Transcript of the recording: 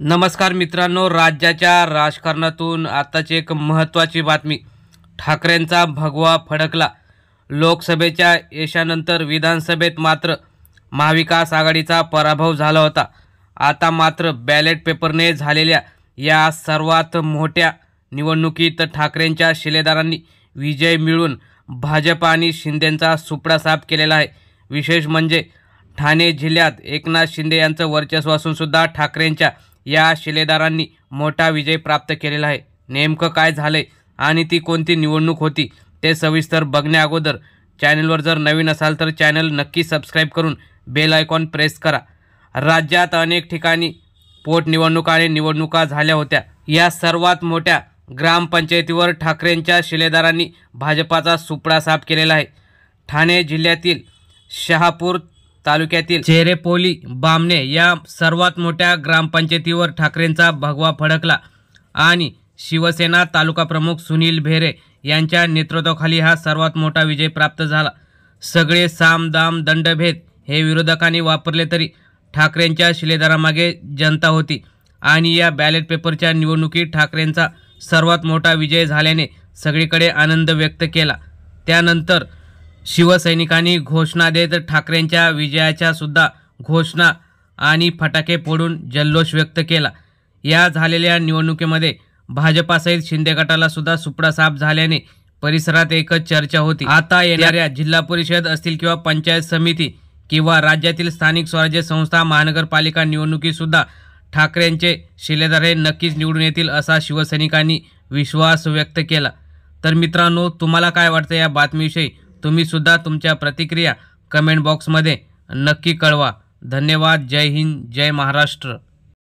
नमस्कार मित्रांनो, राज्याच्या राजकारणातून आताची एक महत्त्वाची बातमी. ठाकरेंचा भगवा फडकला. लोकसभेच्या यशानंतर विधानसभेत मात्र महाविकास आघाडीचा पराभव झाला होता. आता मात्र बॅलेट पेपरने झालेल्या या सर्वात मोठ्या निवडणुकीत ठाकरेंच्या शिलेदारांनी विजय मिळवून भाजप आणि शिंदेंचा सुपडा साफ केलेला आहे. विशेष म्हणजे ठाणे जिल्ह्यात एकनाथ शिंदे यांचं वर्चस्व असून सुद्धा ठाकरेंच्या या शिलेदारांनी मोठा विजय प्राप्त केलेला आहे. नेमकं काय झालंय आणि ती कोणती निवडणूक होती ते सविस्तर बघण्या अगोदर चॅनलवर जर नवीन असाल तर चॅनल नक्की सबस्क्राईब करून बेल आयकॉन प्रेस करा. राज्यात अनेक ठिकाणी पोटनिवडणुका आणि निवडणुका झाल्या होत्या. या सर्वात मोठ्या ग्रामपंचायतीवर ठाकरेंच्या शिलेदारांनी भाजपाचा सुपडा साफ केलेला आहे. ठाणे जिल्ह्यातील शहापूर तालुक्यातील चेरेपोली बामणे या सर्वात मोठ्या ग्रामपंचायतीवर ठाकरेंचा भगवा फडकला आणि शिवसेना तालुका प्रमुख सुनील भेरे यांच्या नेतृत्वाखाली हा सर्वात मोठा विजय प्राप्त झाला. सगळे साम दाम दंडभेद हे विरोधकांनी वापरले तरी ठाकरेंच्या शिलेदारामागे जनता होती आणि या बॅलेट पेपरच्या निवडणुकीत ठाकरेंचा सर्वात मोठा विजय झाल्याने सगळीकडे आनंद व्यक्त केला. त्यानंतर शिवसैनिकांनी घोषणा देत ठाकरेंच्या विजयाच्या सुद्धा घोषणा आणि फटाके फोडून जल्लोष व्यक्त केला. या झालेल्या निवडणुकीमध्ये भाजपासहित शिंदे गटाला सुद्धा सुपडा साफ झाल्याने परिसरात एकच चर्चा होती. आता येणाऱ्या जिल्हा परिषद असतील किंवा पंचायत समिती किंवा राज्यातील स्थानिक स्वराज्य संस्था महानगरपालिका निवडणुकीत सुद्धा ठाकरेंचे शिलेदार हे नक्कीच निवडून येतील असा शिवसैनिकांनी विश्वास व्यक्त केला. तर मित्रांनो, तुम्हाला काय वाटतं या बातमीविषयी? तुम्ही सुद्धा तुमच्या प्रतिक्रिया कमेंट बॉक्समध्ये नक्की कळवा. धन्यवाद. जय हिंद, जय महाराष्ट्र.